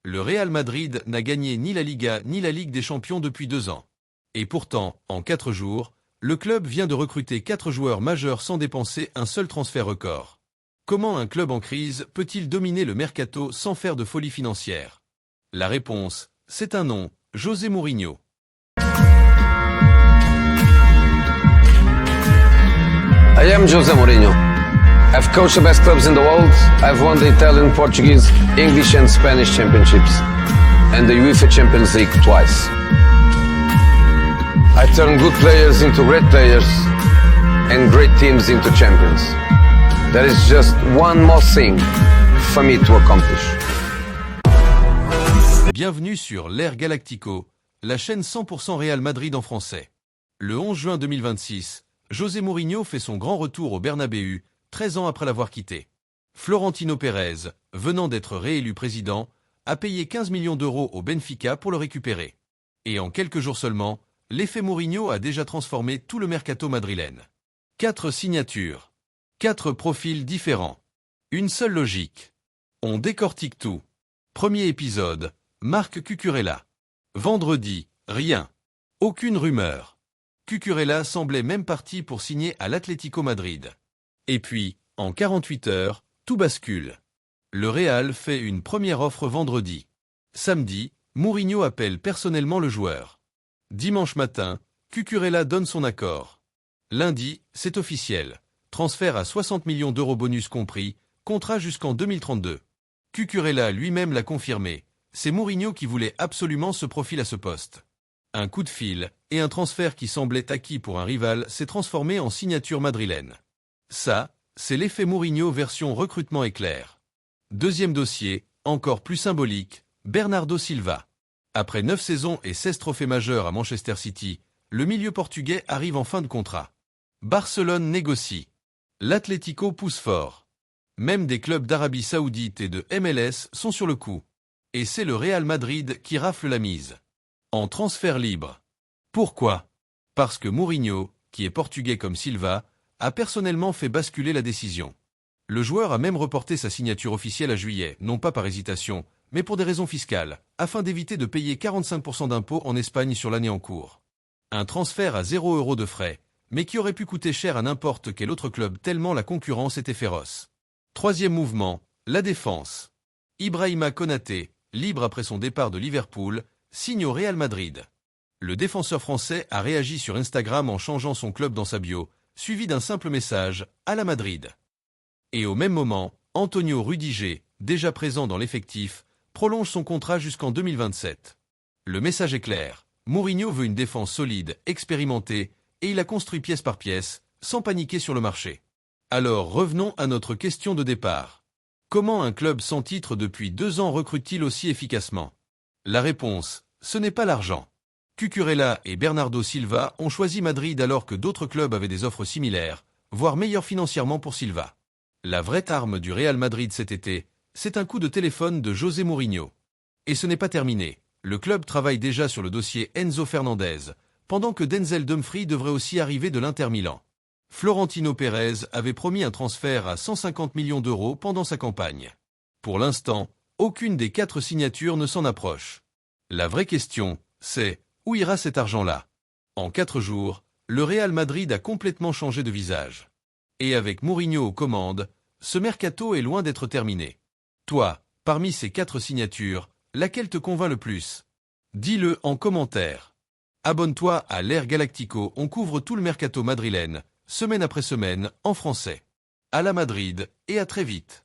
Le Real Madrid n'a gagné ni la Liga ni la Ligue des Champions depuis 2 ans. Et pourtant, en 4 jours, le club vient de recruter 4 joueurs majeurs sans dépenser un seul transfert record. Comment un club en crise peut-il dominer le mercato sans faire de folie financière? La réponse, c'est un nom, José Mourinho. I am José Mourinho. I've coached the best clubs in the world. I've won the Italian, Portuguese, English and Spanish championships and the UEFA Champions League twice. I turn good players into great players and great teams into champions. There is just one more thing for me to accomplish. Bienvenue sur l'Air Galactico, la chaîne 100% Real Madrid en français. Le 11 juin 2026, José Mourinho fait son grand retour au Bernabéu, 13 ans après l'avoir quitté. Florentino Pérez, venant d'être réélu président, a payé 15 millions d'euros au Benfica pour le récupérer. Et en quelques jours seulement, l'effet Mourinho a déjà transformé tout le mercato madrilène. 4 signatures. 4 profils différents. Une seule logique. On décortique tout. Premier épisode, Marc Cucurella. Vendredi, rien. Aucune rumeur. Cucurella semblait même parti pour signer à l'Atlético Madrid. Et puis, en 48 heures, tout bascule. Le Real fait une première offre vendredi. Samedi, Mourinho appelle personnellement le joueur. Dimanche matin, Cucurella donne son accord. Lundi, c'est officiel. Transfert à 60 millions d'euros bonus compris, contrat jusqu'en 2032. Cucurella lui-même l'a confirmé. C'est Mourinho qui voulait absolument ce profil à ce poste. Un coup de fil, et un transfert qui semblait acquis pour un rival s'est transformé en signature madrilène. Ça, c'est l'effet Mourinho version recrutement éclair. Deuxième dossier, encore plus symbolique, Bernardo Silva. Après 9 saisons et 16 trophées majeurs à Manchester City, le milieu portugais arrive en fin de contrat. Barcelone négocie. L'Atlético pousse fort. Même des clubs d'Arabie Saoudite et de MLS sont sur le coup. Et c'est le Real Madrid qui rafle la mise. En transfert libre. Pourquoi? Parce que Mourinho, qui est portugais comme Silva, a personnellement fait basculer la décision. Le joueur a même reporté sa signature officielle à juillet, non pas par hésitation, mais pour des raisons fiscales, afin d'éviter de payer 45% d'impôts en Espagne sur l'année en cours. Un transfert à 0 € de frais, mais qui aurait pu coûter cher à n'importe quel autre club tellement la concurrence était féroce. Troisième mouvement, la défense. Ibrahima Konaté, libre après son départ de Liverpool, signe au Real Madrid. Le défenseur français a réagi sur Instagram en changeant son club dans sa bio, suivi d'un simple message « à la Madrid ». Et au même moment, Antonio Rudiger, déjà présent dans l'effectif, prolonge son contrat jusqu'en 2027. Le message est clair, Mourinho veut une défense solide, expérimentée, et il a construit pièce par pièce, sans paniquer sur le marché. Alors revenons à notre question de départ. Comment un club sans titre depuis 2 ans recrute-t-il aussi efficacement? La réponse, ce n'est pas l'argent. Cucurella et Bernardo Silva ont choisi Madrid alors que d'autres clubs avaient des offres similaires, voire meilleures financièrement pour Silva. La vraie arme du Real Madrid cet été, c'est un coup de téléphone de José Mourinho. Et ce n'est pas terminé. Le club travaille déjà sur le dossier Enzo Fernandez, pendant que Denzel Dumfries devrait aussi arriver de l'Inter Milan. Florentino Pérez avait promis un transfert à 150 millions d'euros pendant sa campagne. Pour l'instant, aucune des 4 signatures ne s'en approche. La vraie question, c'est où ira cet argent-là? En 4 jours, le Real Madrid a complètement changé de visage. Et avec Mourinho aux commandes, ce mercato est loin d'être terminé. Toi, parmi ces 4 signatures, laquelle te convainc le plus? Dis-le en commentaire. Abonne-toi à l'Air Galactico, on couvre tout le mercato madrilène, semaine après semaine, en français. À la Madrid, et à très vite.